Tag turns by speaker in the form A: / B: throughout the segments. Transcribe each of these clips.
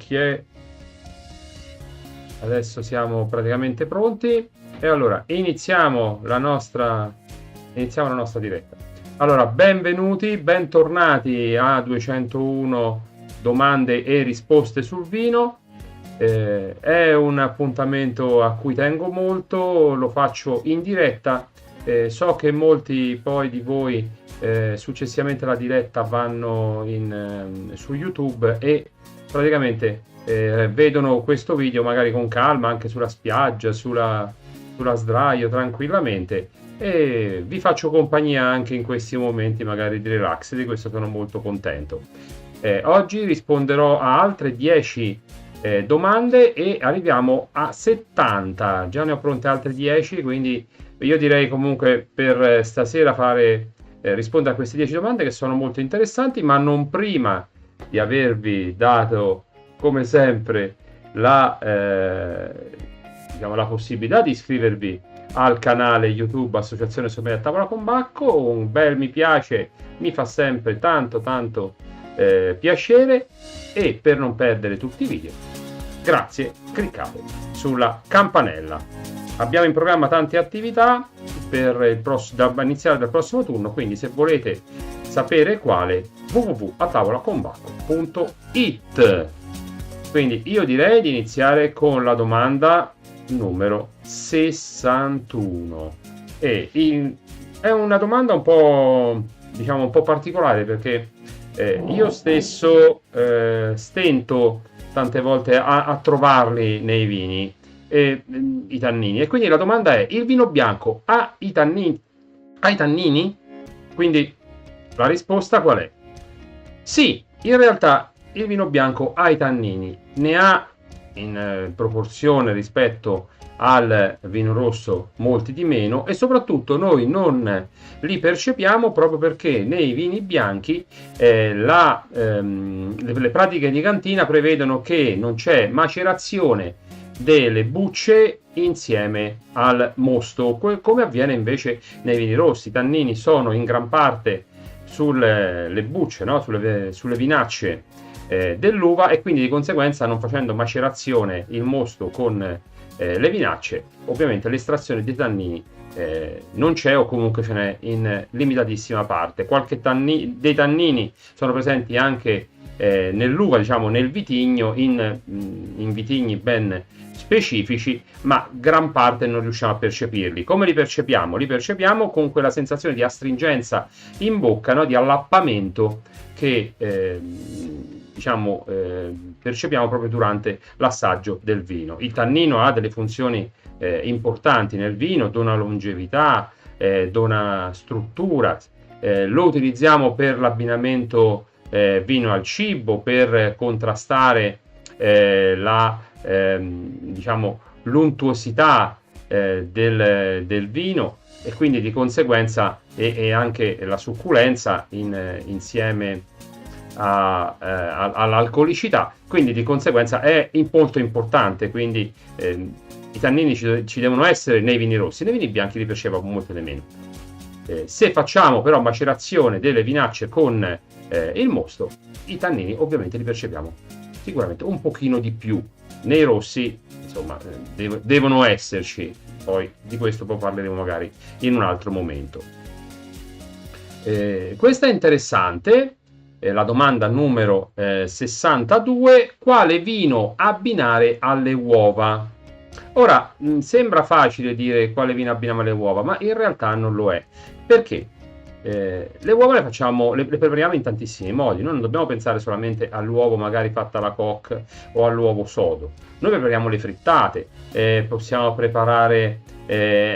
A: che adesso siamo praticamente pronti e allora iniziamo la nostra diretta. Allora, bentornati a 201 domande e risposte sul vino. È un appuntamento a cui tengo molto, lo faccio in diretta. So che molti poi di voi successivamente alla diretta vanno su YouTube e praticamente vedono questo video magari con calma anche sulla spiaggia, sulla sdraio tranquillamente, e vi faccio compagnia anche in questi momenti magari di relax. Di questo sono molto contento. Oggi risponderò a altre 10 domande e arriviamo a 70. Già ne ho pronte altre 10, quindi io direi comunque per stasera rispondere a queste 10 domande che sono molto interessanti, ma non prima di avervi dato come sempre la possibilità di iscrivervi al canale YouTube Associazione Sommelier a Tavola con Bacco. Un bel mi piace mi fa sempre tanto piacere, e per non perdere tutti i video, grazie, cliccate sulla campanella. Abbiamo in programma tante attività da iniziare dal prossimo turno, quindi se volete sapere quale, www.atavolaconbacco.it. Quindi io direi di iniziare con la domanda numero 61. È una domanda un po' particolare, perché io stesso stento tante volte a trovarli nei vini, i tannini, e quindi la domanda è: il vino bianco ha i tannini? Quindi la risposta qual è? Sì, in realtà il vino bianco ha i tannini, ne ha in proporzione rispetto al vino rosso molti di meno, e soprattutto noi non li percepiamo proprio perché nei vini bianchi le pratiche di cantina prevedono che non c'è macerazione delle bucce insieme al mosto, come avviene invece nei vini rossi. I tannini sono in gran parte sulle bucce, no? sulle vinacce dell'uva, e quindi di conseguenza, non facendo macerazione il mosto con le vinacce, ovviamente l'estrazione dei tannini non c'è, o comunque ce n'è in limitatissima parte. Dei tannini sono presenti anche nell'uva, nel vitigno, in vitigni ben specifici, ma gran parte non riusciamo a percepirli. Come li percepiamo? Li percepiamo con quella sensazione di astringenza in bocca, no? Di allappamento che percepiamo proprio durante l'assaggio del vino. Il tannino ha delle funzioni importanti nel vino: dona longevità, dona struttura, lo utilizziamo per l'abbinamento vino al cibo, per contrastare l'untuosità del vino, e quindi di conseguenza e anche la succulenza insieme all'alcolicità, quindi di conseguenza è molto importante. Quindi i tannini ci devono essere nei vini rossi. Nei vini bianchi li percepiamo molto di meno. Se facciamo però macerazione delle vinacce con il mosto, i tannini ovviamente li percepiamo sicuramente un pochino di più. Nei rossi insomma devono esserci, poi di questo poi parleremo magari in un altro momento. Questa è interessante. La domanda numero 62: quale vino abbinare alle uova? Ora, sembra facile dire quale vino abbiniamo alle uova, ma in realtà non lo è, perché le uova le prepariamo in tantissimi modi. Noi non dobbiamo pensare solamente all'uovo magari fatta alla coque o all'uovo sodo. Noi prepariamo le frittate, possiamo preparare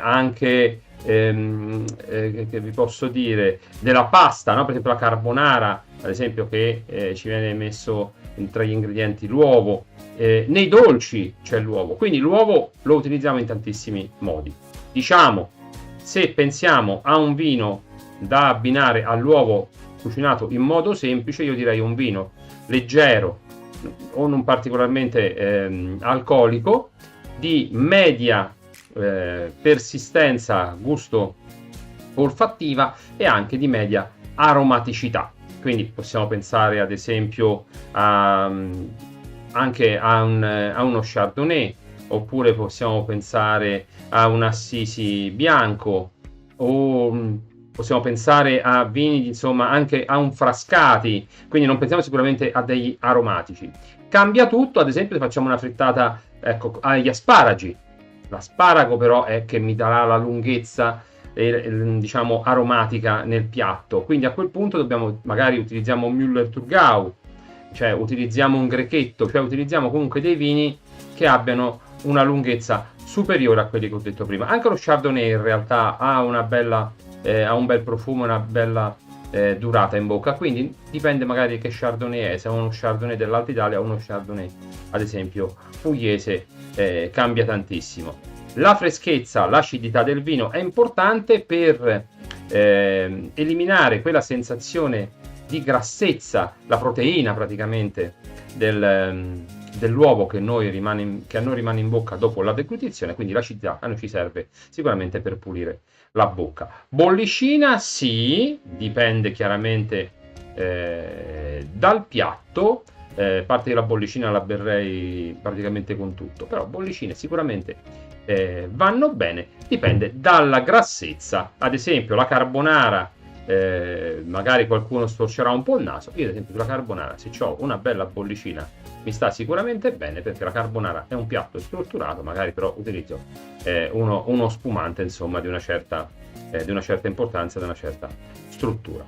A: anche che vi posso dire, della pasta, no? Per esempio la carbonara, ad esempio, che ci viene messo tra gli ingredienti l'uovo. Nei dolci c'è l'uovo, quindi l'uovo lo utilizziamo in tantissimi modi. Se pensiamo a un vino da abbinare all'uovo cucinato in modo semplice, io direi un vino leggero o non particolarmente alcolico, di media persistenza gusto olfattiva e anche di media aromaticità. Quindi possiamo pensare ad esempio a anche a uno Chardonnay, oppure possiamo pensare a un Assisi bianco, o possiamo pensare a vini, insomma, anche a un Frascati, quindi non pensiamo sicuramente a degli aromatici. Cambia tutto, ad esempio, se facciamo una frittata, ecco, agli asparagi. L'asparago però è che mi darà la lunghezza, diciamo, aromatica nel piatto, quindi a quel punto dobbiamo, magari utilizziamo un Müller-Thurgau, cioè utilizziamo un Grechetto, cioè utilizziamo comunque dei vini che abbiano una lunghezza superiore a quelli che ho detto prima. Anche lo Chardonnay in realtà ha una bella, ha un bel profumo, una bella durata in bocca, quindi dipende magari che Chardonnay è, se è uno Chardonnay dell'Alta Italia o uno Chardonnay ad esempio pugliese, cambia tantissimo. La freschezza, l'acidità del vino è importante per eliminare quella sensazione di grassezza, la proteina praticamente dell'uovo che a noi rimane in bocca dopo la deglutizione, quindi l'acidità a noi ci serve sicuramente per pulire la bocca. Bollicina sì, dipende chiaramente dal piatto. Parte della bollicina la berrei praticamente con tutto, però bollicine sicuramente vanno bene, dipende dalla grassezza. Ad esempio la carbonara, magari qualcuno storcerà un po' il naso, io ad esempio sulla carbonara, se ho una bella bollicina mi sta sicuramente bene, perché la carbonara è un piatto strutturato, magari però utilizzo uno spumante, insomma, di una certa importanza, di una certa struttura.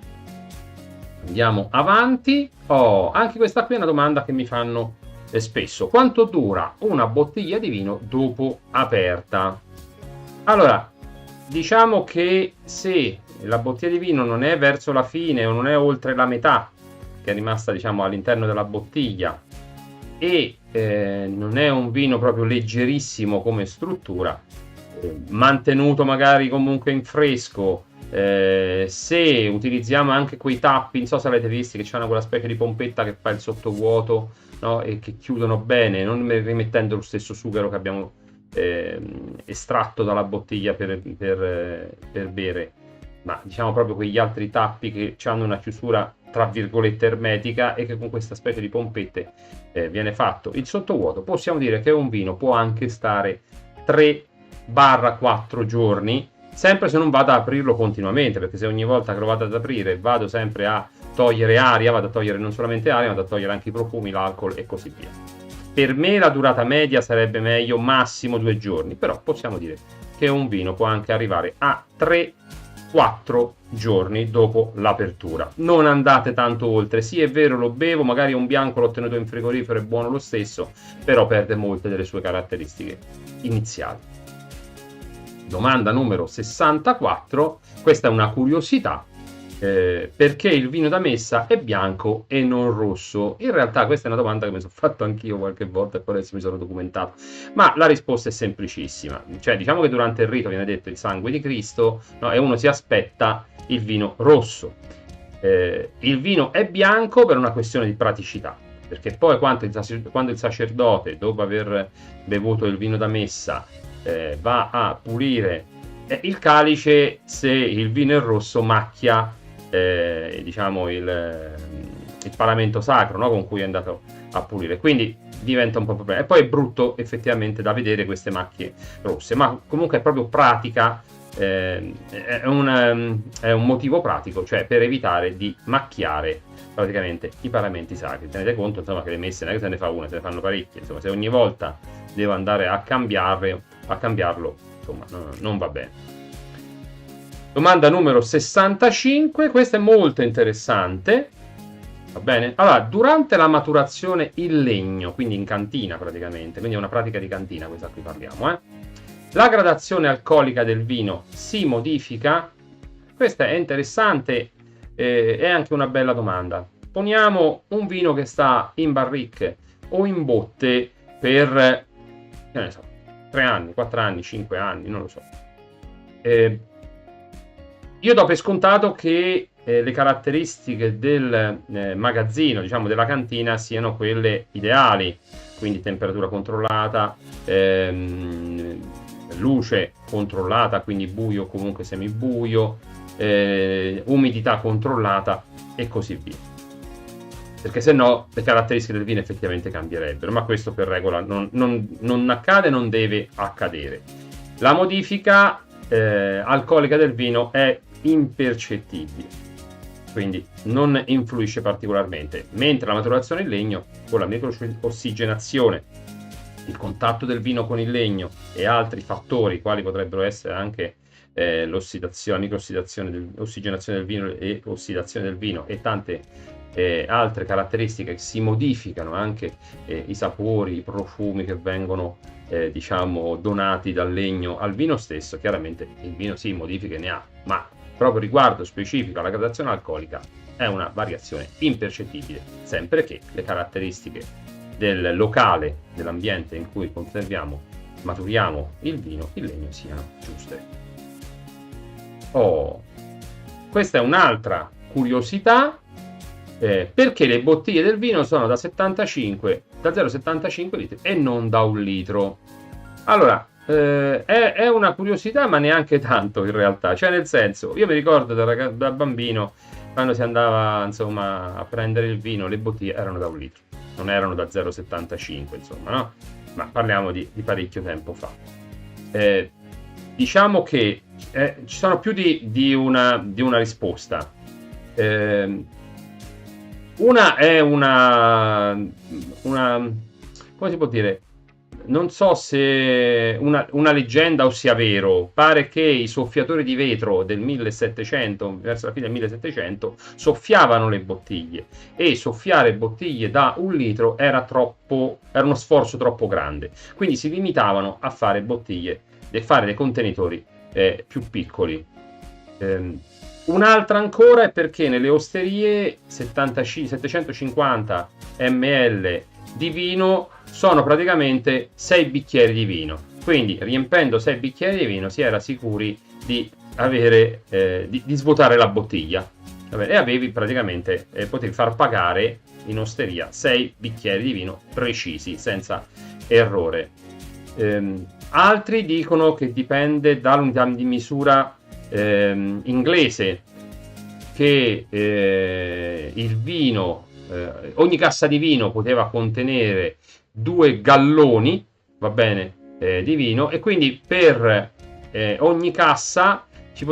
A: Andiamo avanti. Anche questa qui è una domanda che mi fanno spesso: quanto dura una bottiglia di vino dopo aperta? Allora, diciamo che se la bottiglia di vino non è verso la fine o non è oltre la metà che è rimasta, diciamo, all'interno della bottiglia, e non è un vino proprio leggerissimo come struttura, mantenuto magari comunque in fresco, se utilizziamo anche quei tappi, non so se avete visti, che hanno quella specie di pompetta che fa il sottovuoto, no? E che chiudono bene, non rimettendo lo stesso sughero che abbiamo estratto dalla bottiglia per bere, ma diciamo proprio quegli altri tappi che hanno una chiusura tra virgolette ermetica, e che con questa specie di pompette viene fatto il sottovuoto. Possiamo dire che un vino può anche stare 3-4 giorni, sempre se non vado ad aprirlo continuamente, perché se ogni volta che lo vado ad aprire vado sempre a togliere aria, vado a togliere non solamente aria, ma vado a togliere anche i profumi, l'alcol e così via. Per me la durata media sarebbe meglio massimo 2 giorni, però possiamo dire che un vino può anche arrivare a 3-4 giorni dopo l'apertura. Non andate tanto oltre. Sì, è vero, lo bevo, magari un bianco l'ho tenuto in frigorifero, è buono lo stesso, però perde molte delle sue caratteristiche iniziali. Domanda numero 64, questa è una curiosità, perché il vino da messa è bianco e non rosso? In realtà questa è una domanda che mi sono fatto anch'io qualche volta e poi adesso mi sono documentato, ma la risposta è semplicissima. Cioè, diciamo che durante il rito viene detto il sangue di Cristo, no? E uno si aspetta il vino rosso. Il vino è bianco per una questione di praticità, perché poi quando il sacerdote, dopo aver bevuto il vino da messa, va a pulire il calice, se il vino è rosso macchia diciamo il paramento sacro, no? Con cui è andato a pulire, quindi diventa un po' un problema, e poi è brutto effettivamente da vedere queste macchie rosse, ma comunque è proprio pratica, è un motivo pratico, cioè per evitare di macchiare praticamente i paramenti sacri. Tenete conto, insomma, che le messe non è che se ne fa una, se ne fanno parecchie, insomma, se ogni volta devo andare a cambiarlo, insomma, non va bene. Domanda numero 65, questa è molto interessante, va bene? Allora, durante la maturazione in legno, quindi in cantina praticamente, quindi è una pratica di cantina questa qui parliamo, la gradazione alcolica del vino si modifica? Questa è interessante, è anche una bella domanda. Poniamo un vino che sta in barrique o in botte per, che ne so, 3 anni, 4 anni, 5 anni, non lo so. Io do per scontato che le caratteristiche del magazzino, diciamo della cantina, siano quelle ideali, quindi temperatura controllata, luce controllata, quindi buio comunque semibuio, umidità controllata e così via. perché se no le caratteristiche del vino effettivamente cambierebbero, ma questo per regola non accade, non deve accadere. La modifica alcolica del vino è impercettibile, quindi non influisce particolarmente, mentre la maturazione in legno con la microossigenazione, il contatto del vino con il legno e altri fattori quali potrebbero essere anche l'ossidazione, microossidazione, ossigenazione del vino e ossidazione del vino e tante altre caratteristiche che si modificano, anche i sapori, i profumi che vengono diciamo donati dal legno al vino stesso. Chiaramente il vino sì, modifiche ne ha, ma proprio riguardo specifico alla gradazione alcolica è una variazione impercettibile, sempre che le caratteristiche del locale, dell'ambiente in cui conserviamo, maturiamo il vino, il legno siano giuste. Questa è un'altra curiosità, perché le bottiglie del vino sono da 0,75 litri e non da 1 litro. Allora, è una curiosità, ma neanche tanto in realtà, cioè nel senso, io mi ricordo da bambino, quando si andava insomma a prendere il vino, le bottiglie erano da 1 litro, non erano da 0,75 insomma, no? Ma parliamo di parecchio tempo fa. Diciamo che ci sono più di una risposta. Una è una come si può dire? Non so se una leggenda o sia vero. Pare che i soffiatori di vetro del 1700, verso la fine del 1700, soffiavano le bottiglie, e soffiare bottiglie da 1 litro era uno sforzo troppo grande. Quindi si limitavano a fare bottiglie e fare dei contenitori più piccoli. Un'altra ancora è perché nelle osterie 750 ml di vino sono praticamente 6 bicchieri di vino, quindi riempendo 6 bicchieri di vino si era sicuri di avere di svuotare la bottiglia. E avevi praticamente potevi far pagare in osteria 6 bicchieri di vino precisi, senza errore. Altri dicono che dipende dall'unità di misura inglese, che il vino, ogni cassa di vino poteva contenere 2 galloni, va bene, di vino, e quindi per ogni cassa ci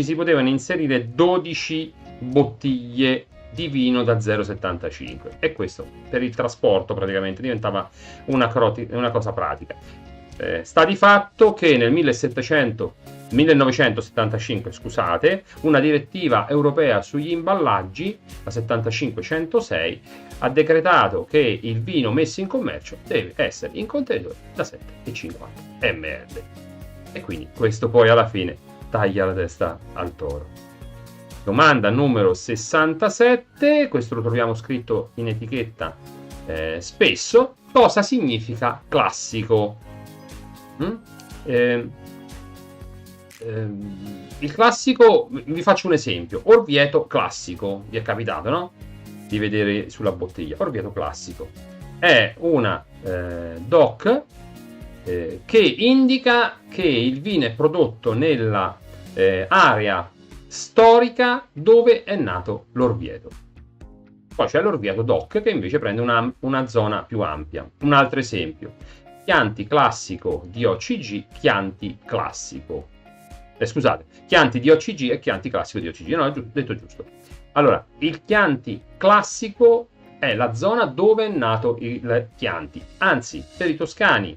A: si potevano inserire 12 bottiglie di vino da 0,75, e questo per il trasporto praticamente diventava una cosa pratica. Sta di fatto che nel 1975, scusate, una direttiva europea sugli imballaggi, la 75/106, ha decretato che il vino messo in commercio deve essere in contenitore da 7,50 ml. E quindi questo poi alla fine taglia la testa al toro. Domanda numero 67, questo lo troviamo scritto in etichetta spesso: cosa significa classico? Il classico, vi faccio un esempio: Orvieto classico, vi è capitato, no? Di vedere sulla bottiglia Orvieto classico, è una DOC che indica che il vino è prodotto nella area storica dove è nato l'Orvieto. Poi c'è l'Orvieto DOC che invece prende una zona più ampia. Un altro esempio: Chianti classico DOCG, Chianti classico. Scusate, Chianti DOCG e Chianti classico DOCG. No, detto giusto. Allora, il Chianti classico è la zona dove è nato il Chianti. Anzi, per i toscani,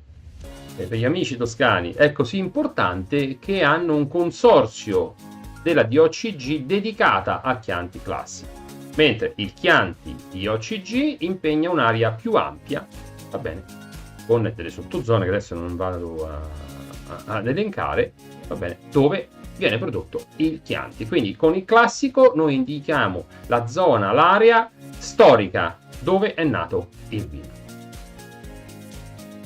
A: per gli amici toscani, è così importante che hanno un consorzio della DOCG dedicata a Chianti classico. Mentre il Chianti DOCG impegna un'area più ampia, va bene, con delle sottozone che adesso non vado ad elencare, va bene, dove viene prodotto il Chianti. Quindi con il classico noi indichiamo la zona, l'area storica dove è nato il vino.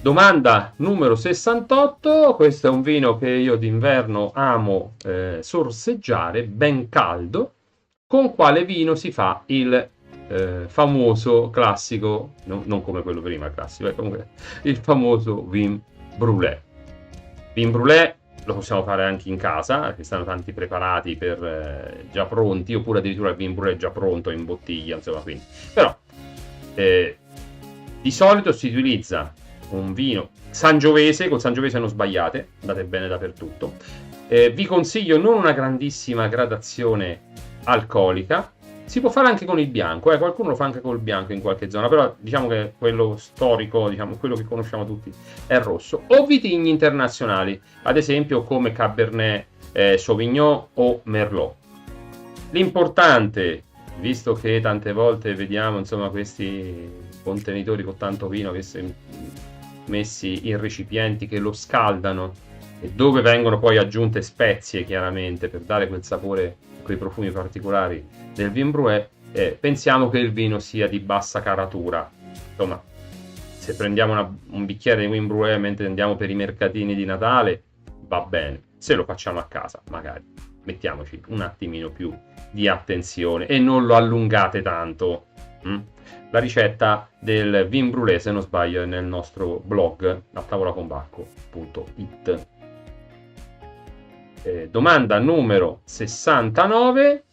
A: Domanda numero 68, questo è un vino che io d'inverno amo sorseggiare, ben caldo. Con quale vino si fa il famoso classico, non come quello prima classico, comunque il famoso vin brûlé? Vin brûlé lo possiamo fare anche in casa, perché stanno tanti preparati già pronti, oppure addirittura il vin brûlé già pronto in bottiglia, insomma, quindi. Però Di solito si utilizza un vino sangiovese, col sangiovese non sbagliate, andate bene dappertutto. Vi consiglio non una grandissima gradazione alcolica, si può fare anche con il bianco, qualcuno lo fa anche col bianco in qualche zona, però diciamo che quello storico, diciamo quello che conosciamo tutti, è il rosso. O vitigni internazionali, ad esempio come Cabernet Sauvignon o Merlot. L'importante, visto che tante volte vediamo insomma questi contenitori con tanto vino messi in recipienti che lo scaldano e dove vengono poi aggiunte spezie chiaramente per dare quel sapore, quei profumi particolari del vin brouet, pensiamo che il vino sia di bassa caratura. Insomma, se prendiamo un bicchiere di vin brouet mentre andiamo per i mercatini di Natale va bene, se lo facciamo a casa magari mettiamoci un attimino più di attenzione e non lo allungate tanto. La ricetta del vin brûlé, se non sbaglio, è nel nostro blog atavolaconbacco.it. Domanda numero 69: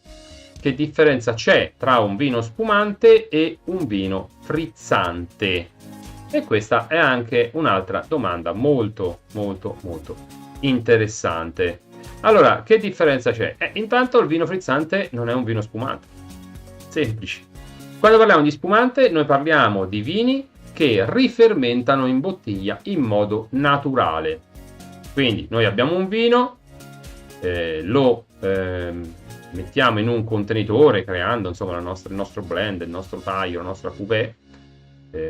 A: che differenza c'è tra un vino spumante e un vino frizzante? E questa è anche un'altra domanda molto molto molto interessante. Allora, che differenza c'è? Intanto il vino frizzante non è un vino spumante, semplice. Quando parliamo di spumante noi parliamo di vini che rifermentano in bottiglia in modo naturale. Quindi noi abbiamo un vino, lo mettiamo in un contenitore creando insomma il nostro blend, il nostro taglio, la nostra cuvée,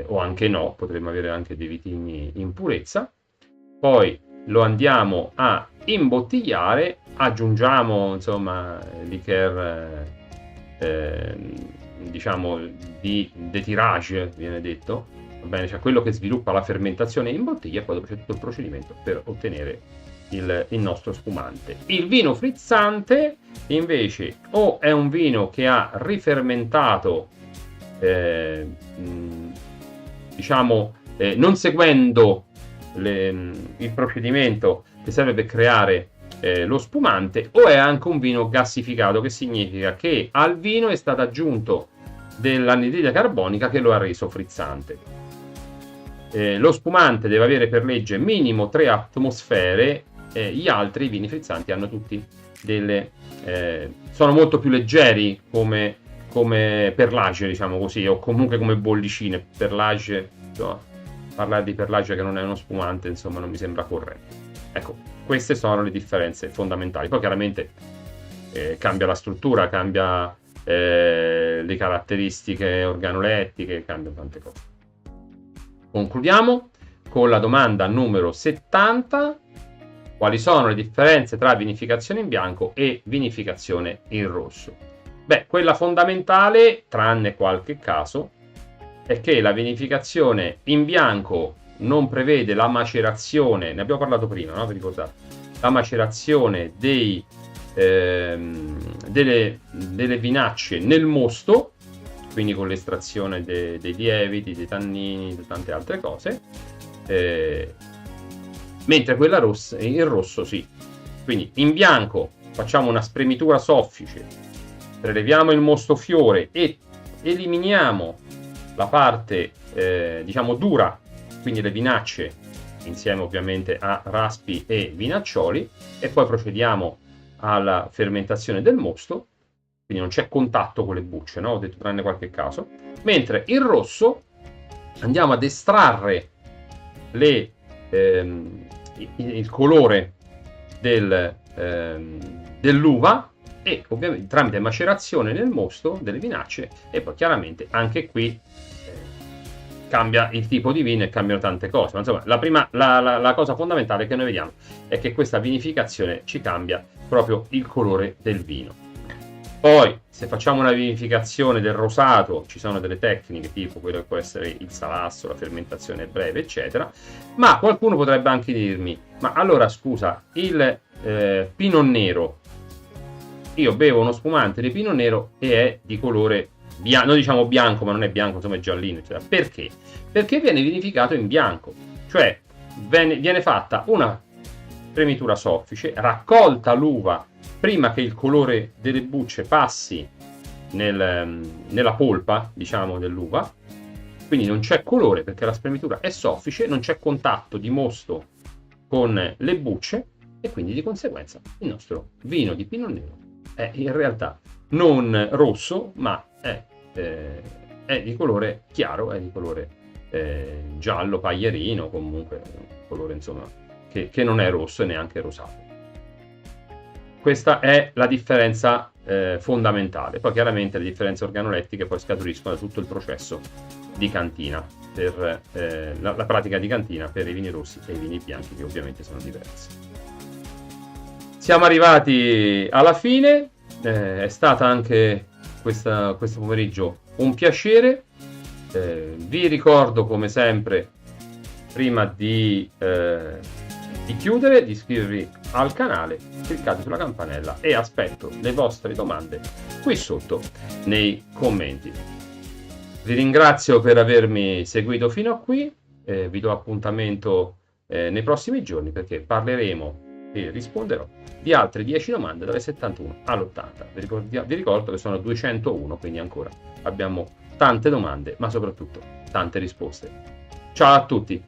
A: o anche no, potremmo avere anche dei vitigni in purezza. Poi lo andiamo a imbottigliare, aggiungiamo insomma liqueur diciamo di détirage viene detto, va bene, cioè quello che sviluppa la fermentazione in bottiglia, e poi dopo c'è tutto il procedimento per ottenere il nostro spumante. Il vino frizzante invece o è un vino che ha rifermentato diciamo non seguendo il procedimento che serve per creare lo spumante, o è anche un vino gassificato, che significa che al vino è stato aggiunto dell'anidride carbonica che lo ha reso frizzante. Lo spumante deve avere per legge minimo 3 atmosfere, gli altri vini frizzanti hanno tutti sono molto più leggeri come perlage, diciamo così, o comunque come bollicine. Perlage, insomma, parlare di perlage che non è uno spumante insomma non mi sembra corretto. Ecco, queste sono le differenze fondamentali. Poi chiaramente cambia la struttura, cambia le caratteristiche organolettiche, cambiano tante cose. Concludiamo con la domanda numero 70: quali sono le differenze tra vinificazione in bianco e vinificazione in rosso? Beh, quella fondamentale, tranne qualche caso, è che la vinificazione in bianco non prevede la macerazione, ne abbiamo parlato prima, no? Vi ricordate? La macerazione delle vinacce nel mosto, quindi con l'estrazione dei lieviti, dei tannini, di tante altre cose, mentre quella rossa, il rosso sì. Quindi in bianco facciamo una spremitura soffice, preleviamo il mostofiore e eliminiamo la parte diciamo dura, quindi le vinacce insieme ovviamente a raspi e vinaccioli, e poi procediamo alla fermentazione del mosto, quindi non c'è contatto con le bucce, no? Ho detto tranne qualche caso. Mentre il rosso andiamo ad estrarre il colore dell'uva, e ovviamente tramite macerazione nel mosto delle vinacce, e poi chiaramente anche qui cambia il tipo di vino e cambiano tante cose. Ma insomma, la cosa fondamentale che noi vediamo è che questa vinificazione ci cambia proprio il colore del vino. Poi, se facciamo una vinificazione del rosato, ci sono delle tecniche, tipo quello che può essere il salasso, la fermentazione breve, eccetera. Ma qualcuno potrebbe anche dirmi: ma allora scusa, il Pinot Nero, io bevo uno spumante di Pinot Nero e è di colore bianco, noi diciamo bianco, ma non è bianco, insomma è giallino, eccetera. Perché? Perché viene vinificato in bianco, cioè viene fatta una spremitura soffice, raccolta l'uva prima che il colore delle bucce passi nella polpa, diciamo, dell'uva, quindi non c'è colore perché la spremitura è soffice, non c'è contatto di mosto con le bucce e quindi di conseguenza il nostro vino di Pinot Nero è in realtà non rosso, ma è di colore chiaro, è di colore giallo paglierino, comunque un colore insomma che non è rosso e neanche rosato. Questa è la differenza fondamentale. Poi chiaramente le differenze organolettiche poi scaturiscono da tutto il processo di cantina, per la pratica di cantina per i vini rossi e i vini bianchi, che ovviamente sono diversi. Siamo arrivati alla fine, è stata anche questo pomeriggio un piacere. Vi ricordo come sempre, prima di chiudere, di iscrivervi al canale, cliccate sulla campanella e aspetto le vostre domande qui sotto nei commenti. Vi ringrazio per avermi seguito fino a qui, vi do appuntamento nei prossimi giorni, perché parleremo e risponderò di altre 10 domande dalle 71 all'80. Vi ricordo che sono 201, quindi ancora abbiamo tante domande, ma soprattutto tante risposte. Ciao a tutti!